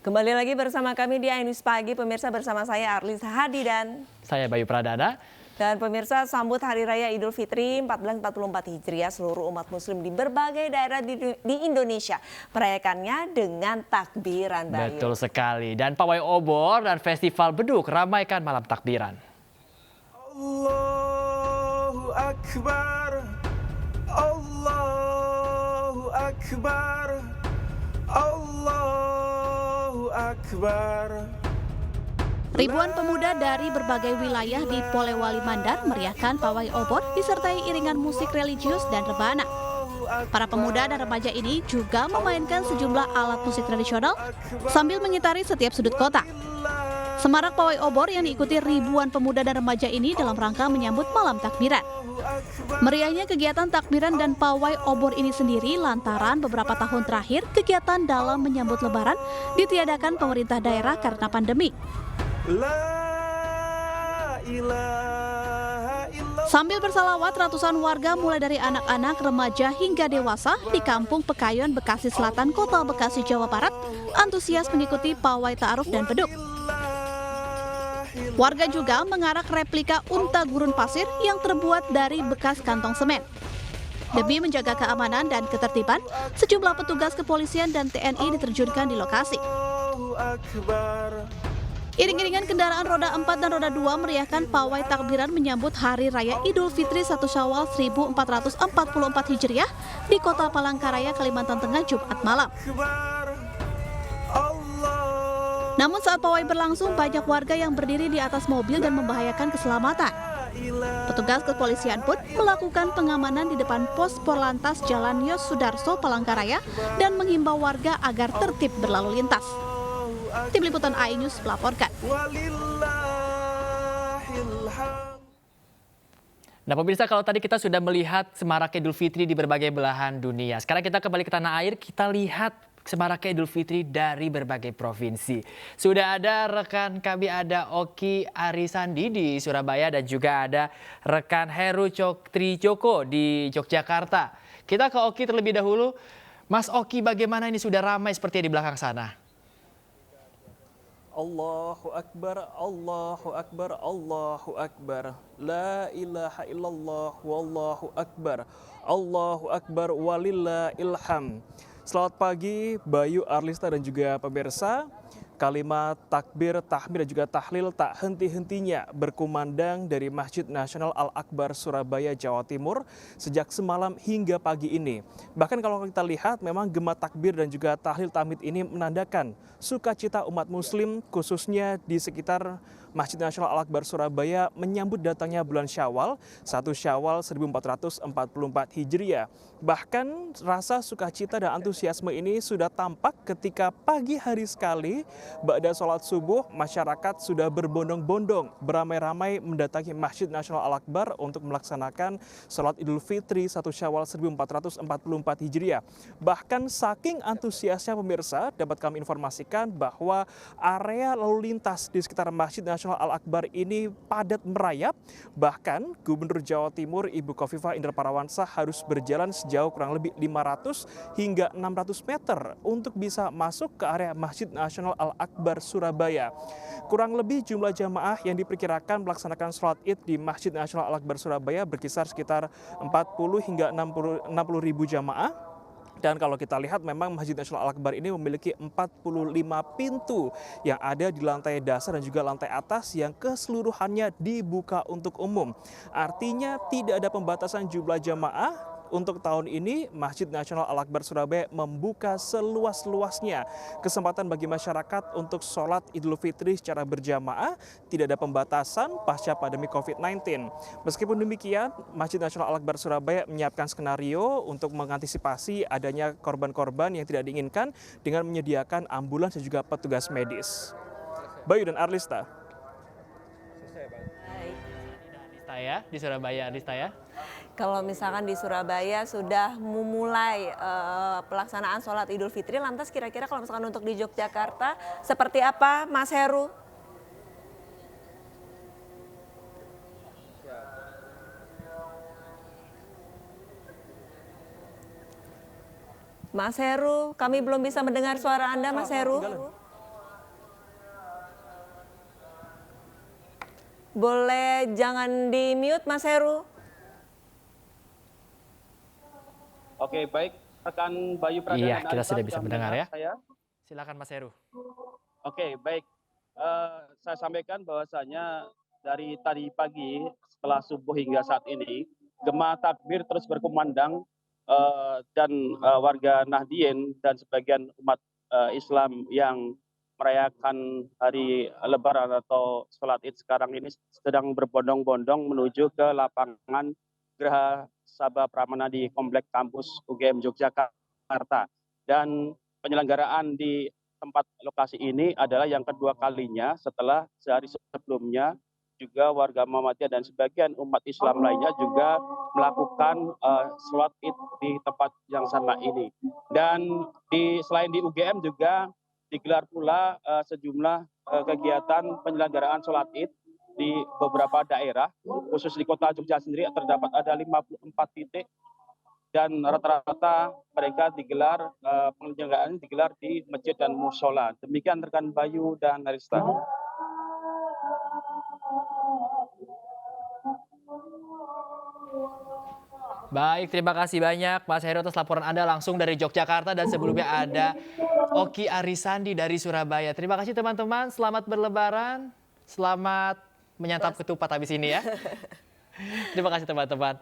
Kembali lagi bersama kami di iNews Pagi, pemirsa, bersama saya Arlis Hadi dan saya Bayu Pradana. Dan pemirsa, sambut Hari Raya Idul Fitri 1444 Hijriah, seluruh umat muslim di berbagai daerah di Indonesia merayakannya dengan takbiran, Bayu. Betul sekali. Dan pawai obor dan festival beduk ramaikan malam takbiran. Allahu Akbar, Allahu Akbar, Allahu Akbar. Ribuan pemuda dari berbagai wilayah di Polewali Mandar meriahkan pawai obor disertai iringan musik religius dan rebana. Para pemuda dan remaja ini juga memainkan sejumlah alat musik tradisional sambil mengitari setiap sudut kota. Semarak pawai obor yang diikuti ribuan pemuda dan remaja ini dalam rangka menyambut malam takbiran. Meriahnya kegiatan takbiran dan pawai obor ini sendiri lantaran beberapa tahun terakhir kegiatan dalam menyambut Lebaran ditiadakan pemerintah daerah karena pandemi. Sambil bersalawat, ratusan warga mulai dari anak-anak, remaja hingga dewasa di Kampung Pekayon, Bekasi Selatan, Kota Bekasi, Jawa Barat, antusias mengikuti pawai ta'aruf dan beduk. Warga juga mengarak replika unta gurun pasir yang terbuat dari bekas kantong semen. Demi menjaga keamanan dan ketertiban, sejumlah petugas kepolisian dan TNI diterjunkan di lokasi. Iring-iringan kendaraan roda 4 dan roda 2 meriahkan pawai takbiran menyambut Hari Raya Idul Fitri 1 Syawal 1444 Hijriah di Kota Palangkaraya, Kalimantan Tengah, Jumat malam. Namun saat pawai berlangsung, banyak warga yang berdiri di atas mobil dan membahayakan keselamatan. Petugas kepolisian pun melakukan pengamanan di depan pos Polantas Jalan Yos Sudarso, Palangkaraya, dan menghimbau warga agar tertib berlalu lintas. Tim Liputan iNews melaporkan. Nah pemirsa, kalau tadi kita sudah melihat semaraknya Idul Fitri di berbagai belahan dunia. Sekarang kita kembali ke tanah air, kita lihat semaraknya Idul Fitri dari berbagai provinsi. Sudah ada rekan kami, ada Oki Arisandi di Surabaya dan juga ada rekan Heru Trijoko di Yogyakarta. Kita ke Oki terlebih dahulu. Mas Oki, bagaimana ini sudah ramai seperti di belakang sana? Allahu Akbar, Allahu Akbar, Allahu Akbar. La ilaha illallah, wallahu akbar. Allahu Akbar, walillahil hamd. Selamat pagi Bayu, Arlista dan juga pemirsa. Kalimat takbir, tahmid dan juga tahlil tak henti-hentinya berkumandang dari Masjid Nasional Al-Akbar Surabaya, Jawa Timur sejak semalam hingga pagi ini. Bahkan kalau kita lihat memang gema takbir dan juga tahlil tahmid ini menandakan sukacita umat muslim khususnya di sekitar Masjid Nasional Al-Akbar Surabaya menyambut datangnya bulan Syawal, 1 Syawal 1444 Hijriah. Bahkan rasa sukacita dan antusiasme ini sudah tampak ketika pagi hari sekali ba'da sholat subuh masyarakat sudah berbondong-bondong beramai-ramai mendatangi Masjid Nasional Al-Akbar untuk melaksanakan sholat Idul Fitri 1 Syawal 1444 Hijriah. Bahkan saking antusiasnya pemirsa, dapat kami informasikan bahwa area lalu lintas di sekitar Masjid Nasional Al-Akbar ini padat merayap. Bahkan Gubernur Jawa Timur Ibu Khofifah Indar Parawansa harus berjalan sejauh kurang lebih 500 hingga 600 meter untuk bisa masuk ke area Masjid Nasional Al-Akbar Surabaya. Kurang lebih jumlah jamaah yang diperkirakan melaksanakan sholat Id di Masjid Nasional Al-Akbar Surabaya berkisar sekitar 40 hingga 60 ribu jamaah. Dan kalau kita lihat memang Masjid Nasional Al-Akbar ini memiliki 45 pintu yang ada di lantai dasar dan juga lantai atas yang keseluruhannya dibuka untuk umum. Artinya tidak ada pembatasan jumlah jamaah. Untuk tahun ini Masjid Nasional Al-Akbar Surabaya membuka seluas-luasnya kesempatan bagi masyarakat untuk sholat Idul Fitri secara berjamaah, tidak ada pembatasan pasca pandemi COVID-19. Meskipun demikian, Masjid Nasional Al-Akbar Surabaya menyiapkan skenario untuk mengantisipasi adanya korban-korban yang tidak diinginkan dengan menyediakan ambulans dan juga petugas medis. Bayu dan Arlista. Arlista ya, di Surabaya, Arlista ya. Kalau misalkan di Surabaya sudah memulai pelaksanaan sholat Idul Fitri, lantas kira-kira kalau misalkan untuk di Yogyakarta seperti apa, Mas Heru? Mas Heru, kami belum bisa mendengar suara Anda, Mas Heru. Boleh jangan di-mute Mas Heru? Oke, baik rekan Bayu Pradana Iya, dan kita Arifan sudah bisa mendengar ya. Saya. Silakan Mas Heru. Oke, baik. Saya sampaikan bahwasanya dari tadi pagi setelah subuh hingga saat ini gema takbir terus berkumandang dan warga Nahdien dan sebagian umat Islam yang merayakan hari Lebaran atau sholat Id sekarang ini sedang berbondong-bondong menuju ke lapangan Geraha Sabah Pramana di Komplek Kampus UGM Yogyakarta. Dan penyelenggaraan di tempat lokasi ini adalah yang kedua kalinya setelah sehari sebelumnya juga warga Muhammadiyah dan sebagian umat Islam lainnya juga melakukan sholat Id di tempat yang sama ini. Dan selain di UGM juga digelar pula sejumlah kegiatan penyelenggaraan sholat Id di beberapa daerah, khusus di kota Jogja sendiri terdapat ada 54 titik dan rata-rata mereka digelar penyelenggaraan digelar di masjid dan musola. Demikian rekan Bayu dan Narista. Baik, terima kasih banyak Mas Heru atas laporan Anda langsung dari Yogyakarta dan sebelumnya ada Oki Arisandi dari Surabaya. Terima kasih teman-teman, selamat berlebaran, selamat menyantap ketupat habis ini ya. Terima kasih teman-teman.